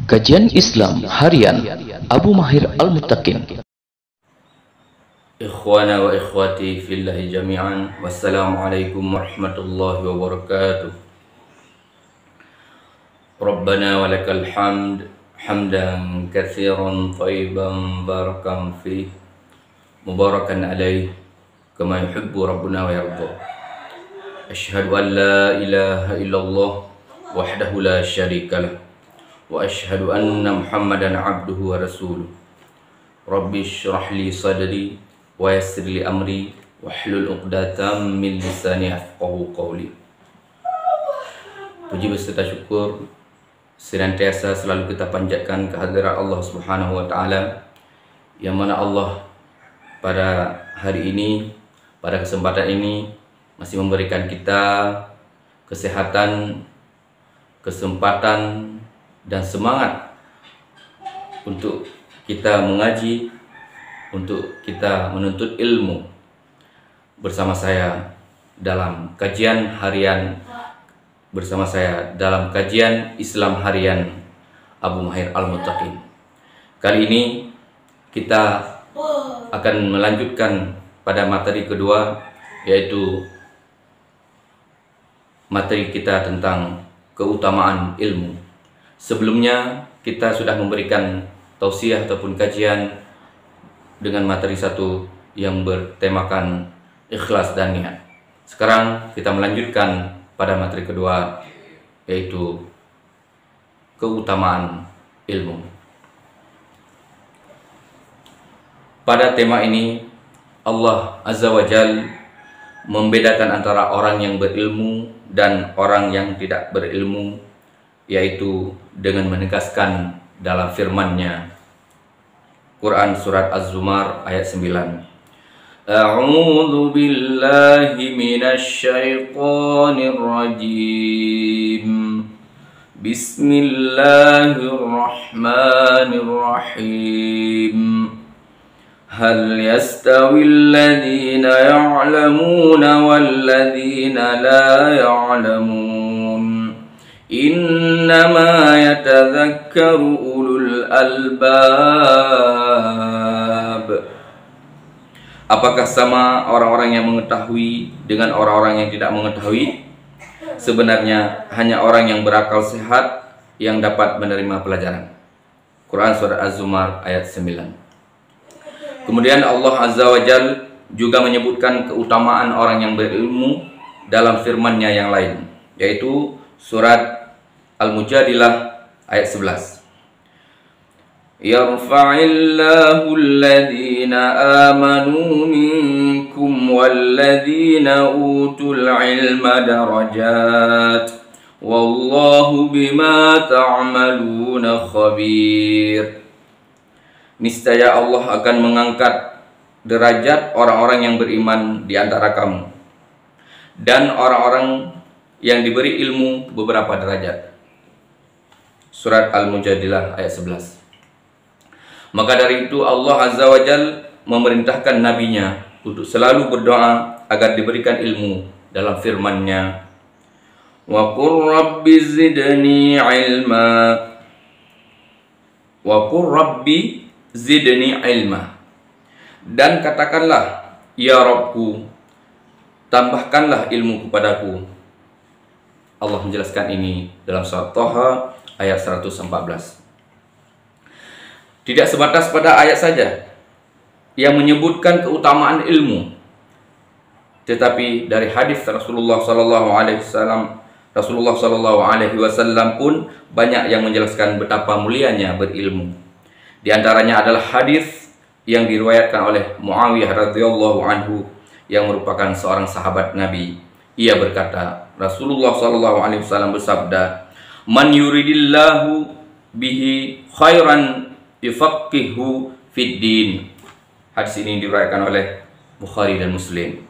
Kajian Islam Harian Abu Mahir Al-Muttaqin. Ikhwana wa ikhwati fillahi jami'an. Wassalamualaikum warahmatullahi wabarakatuh. Rabbana walakal hamd hamdan katsiran thayyiban barakan fih mubarakan alaih kama yuhibbu rabbuna wa yarda. Asyhadu an la ilaha illallah wahdahu la syarikalah wa asyhadu anna Muhammadan abduhu wa rasuluh. Rabbi shrah li sadri wa yassir li amri wahlul 'uqdatam min lisani yafqahu qawli. Puji beserta syukur senantiasa selalu kita panjatkan kehadirat Allah Subhanahu wa taala, yang mana Allah pada hari ini, pada kesempatan ini masih memberikan kita kesehatan, kesempatan dan semangat untuk kita mengaji, untuk kita menuntut ilmu bersama saya dalam kajian harian, bersama saya dalam kajian Islam harian Abu Mahir Al-Muttaqin. Kali ini kita akan melanjutkan pada materi kedua, yaitu materi kita tentang keutamaan ilmu. Sebelumnya kita sudah memberikan tausiah ataupun kajian dengan materi satu yang bertemakan ikhlas dan niat. Sekarang kita melanjutkan pada materi kedua, yaitu keutamaan ilmu. Pada tema ini Allah Azza wa Jalla membedakan antara orang yang berilmu dan orang yang tidak berilmu, yaitu dengan menegaskan dalam firman-Nya, Quran surat Az-Zumar ayat 9. A'udzu billahi minasy syaithanir rajim. Bismillahirrahmanirrahim. Hal yastawil ladzina ya'lamuna wal ladzina la ya'lamun. Innama yatadzakkaru ulul albab. Apakah sama orang-orang yang mengetahui dengan orang-orang yang tidak mengetahui? Sebenarnya hanya orang yang berakal sehat yang dapat menerima pelajaran. Quran surat Az-Zumar ayat 9. Kemudian Allah Azza wa Jalla juga menyebutkan keutamaan orang yang berilmu dalam firman-Nya yang lain, yaitu surat Al-Mujadilah ayat 11. Yarfa'illahu alladhina amanu minkum walladhina utul ilma darajat wallahu bima ta'maluna khabir. Niscaya Allah akan mengangkat derajat orang-orang yang beriman di antara kamu dan orang-orang yang diberi ilmu beberapa derajat. Surat Al-Mujadilah ayat 11. Maka dari itu Allah Azza wa Jalla memerintahkan nabinya untuk selalu berdoa agar diberikan ilmu dalam firman-Nya, wa qur rabbi zidni ilma, wa qur rabbi zidni ilma, dan katakanlah, ya Rabbku, tambahkanlah ilmu kepadaku. Allah menjelaskan ini dalam surat Thaha ayat 114. Tidak sebatas pada ayat saja yang menyebutkan keutamaan ilmu, tetapi dari hadis Rasulullah sallallahu alaihi wasallam pun banyak yang menjelaskan betapa mulianya berilmu. Di antaranya adalah hadis yang diriwayatkan oleh Muawiyah radhiyallahu anhu yang merupakan seorang sahabat Nabi. Ia berkata, Rasulullah sallallahu alaihi wasallam bersabda, "Man yuridillahu bihi khairan yufaqihu fid din." Hadis ini diriwayatkan oleh Bukhari dan Muslim,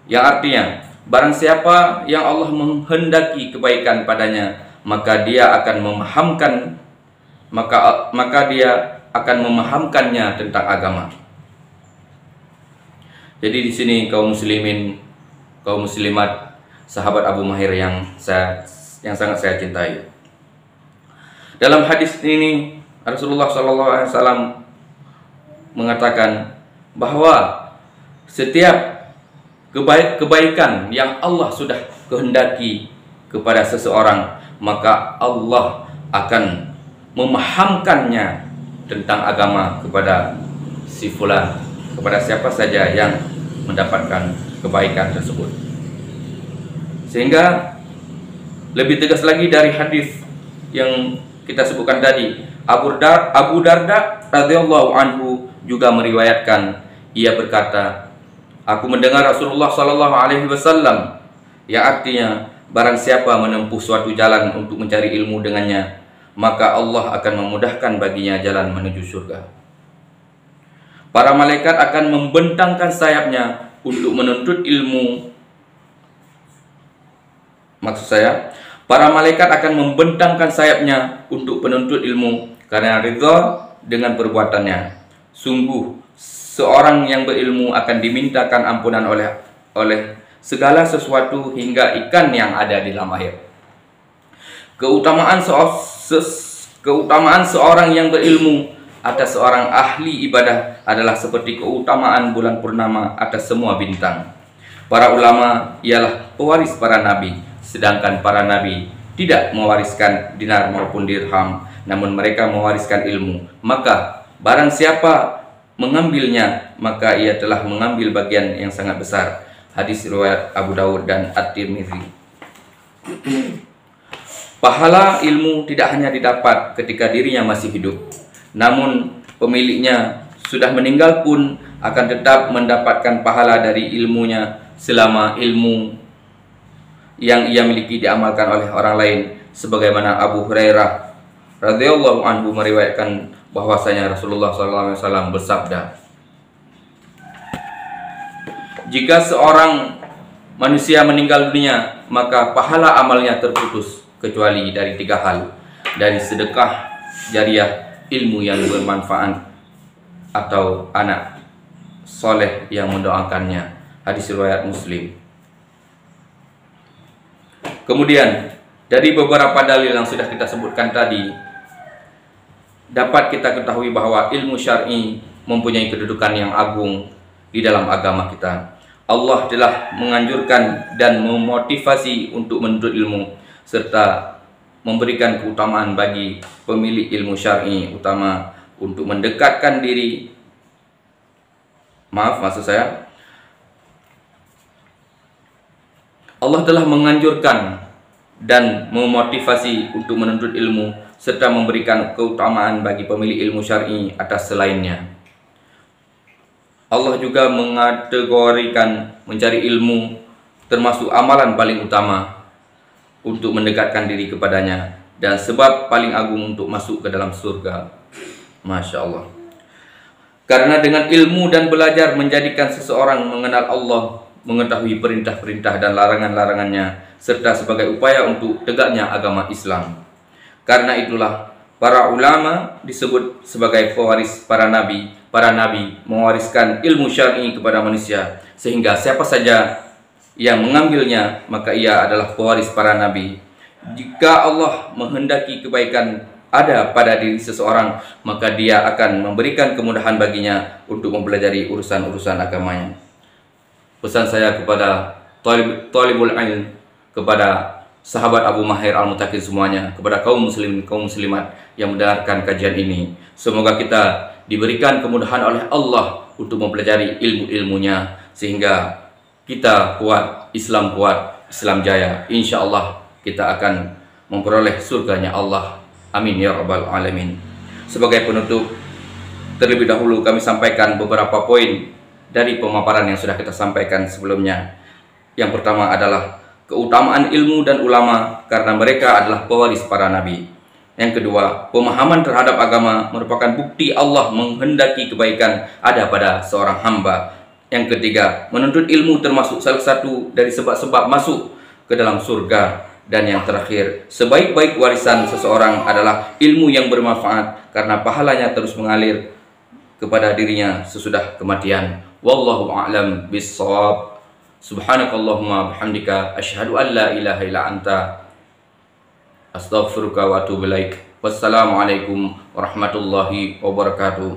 yang artinya, barang siapa yang Allah menghendaki kebaikan padanya, maka dia akan memahamkannya tentang agama. Jadi di sini kaum muslimin, kaum muslimat, sahabat Abu Mahir yang sangat saya cintai, Dalam hadis ini Rasulullah SAW mengatakan bahwa setiap kebaikan yang Allah sudah kehendaki kepada seseorang, maka Allah akan memahamkannya tentang agama kepada si fulan, kepada siapa saja yang mendapatkan kebaikan tersebut. Sehingga lebih tegas lagi dari hadis yang kita sebutkan tadi, Abu Darda radhiyallahu anhu juga meriwayatkan, ia berkata, aku mendengar Rasulullah sallallahu alaihi wasallam, yang artinya barang siapa menempuh suatu jalan untuk mencari ilmu dengannya, maka Allah akan memudahkan baginya jalan menuju surga. Para malaikat akan membentangkan sayapnya untuk menuntut ilmu. Maksud saya, para malaikat akan membentangkan sayapnya untuk penuntut ilmu karena ridha dengan perbuatannya. Sungguh, seorang yang berilmu akan dimintakan ampunan oleh segala sesuatu hingga ikan yang ada di dalam air. Keutamaan seorang yang berilmu atas seorang ahli ibadah adalah seperti keutamaan bulan purnama atas semua bintang. Para ulama ialah pewaris para nabi, sedangkan para nabi tidak mewariskan dinar maupun dirham, namun mereka mewariskan ilmu. Maka barang siapa mengambilnya, maka ia telah mengambil bagian yang sangat besar. Hadis riwayat Abu Dawud dan At-Tirmidzi. Pahala ilmu tidak hanya didapat ketika dirinya masih hidup, namun pemiliknya sudah meninggal pun akan tetap mendapatkan pahala dari ilmunya selama ilmu yang ia miliki diamalkan oleh orang lain, sebagaimana Abu Hurairah radhiyallahu anhu meriwayatkan bahwasanya Rasulullah SAW bersabda, jika seorang manusia meninggal dunia, maka pahala amalnya terputus kecuali dari 3 hal, dari sedekah jariah, ilmu yang bermanfaat, atau anak soleh yang mendoakannya. Hadis riwayat Muslim. Kemudian dari beberapa dalil yang sudah kita sebutkan tadi, dapat kita ketahui bahwa ilmu syar'i mempunyai kedudukan yang agung di dalam agama kita. Allah telah menganjurkan dan memotivasi untuk menuntut ilmu, serta memberikan keutamaan bagi pemilik ilmu syar'i, utama untuk mendekatkan diri. Allah telah menganjurkan dan memotivasi untuk menuntut ilmu, serta memberikan keutamaan bagi pemilik ilmu syar'i atas selainnya. Allah juga mengategorikan mencari ilmu termasuk amalan paling utama untuk mendekatkan diri kepadanya dan sebab paling agung untuk masuk ke dalam surga. Masya Allah. Karena dengan ilmu dan belajar menjadikan seseorang mengenal Allah, mengetahui perintah-perintah dan larangan-larangannya, serta sebagai upaya untuk tegaknya agama Islam. Karena itulah para ulama disebut sebagai pewaris para nabi. Para nabi mewariskan ilmu syar'i kepada manusia, sehingga siapa saja yang mengambilnya, maka ia adalah pewaris para nabi. Jika Allah menghendaki kebaikan ada pada diri seseorang, maka dia akan memberikan kemudahan baginya untuk mempelajari urusan-urusan agamanya. Pesan saya kepada talibul ilm, kepada sahabat Abu Mahir Al-Mutakin semuanya, kepada kaum muslimin, kaum muslimat yang mendengarkan kajian ini, semoga kita diberikan kemudahan oleh Allah untuk mempelajari ilmu-ilmunya, sehingga kita kuat, Islam jaya. Insya Allah kita akan memperoleh surganya Allah. Amin ya rabbal alamin. Sebagai penutup, terlebih dahulu kami sampaikan beberapa poin dari pemaparan yang sudah kita sampaikan sebelumnya. Yang pertama adalah keutamaan ilmu dan ulama karena mereka adalah pewaris para nabi. Yang kedua, pemahaman terhadap agama merupakan bukti Allah menghendaki kebaikan ada pada seorang hamba. Yang ketiga, menuntut ilmu termasuk salah satu dari sebab-sebab masuk ke dalam surga. Dan yang terakhir, sebaik-baik warisan seseorang adalah ilmu yang bermanfaat karena pahalanya terus mengalir kepada dirinya sesudah kematian. Wallahu a'lam bissawab. Subhanakallahumma bihamdika asyhadu an la ilaha illa anta astaghfiruka wa atubu ilaik. Wassalamualaikum warahmatullahi wabarakatuh.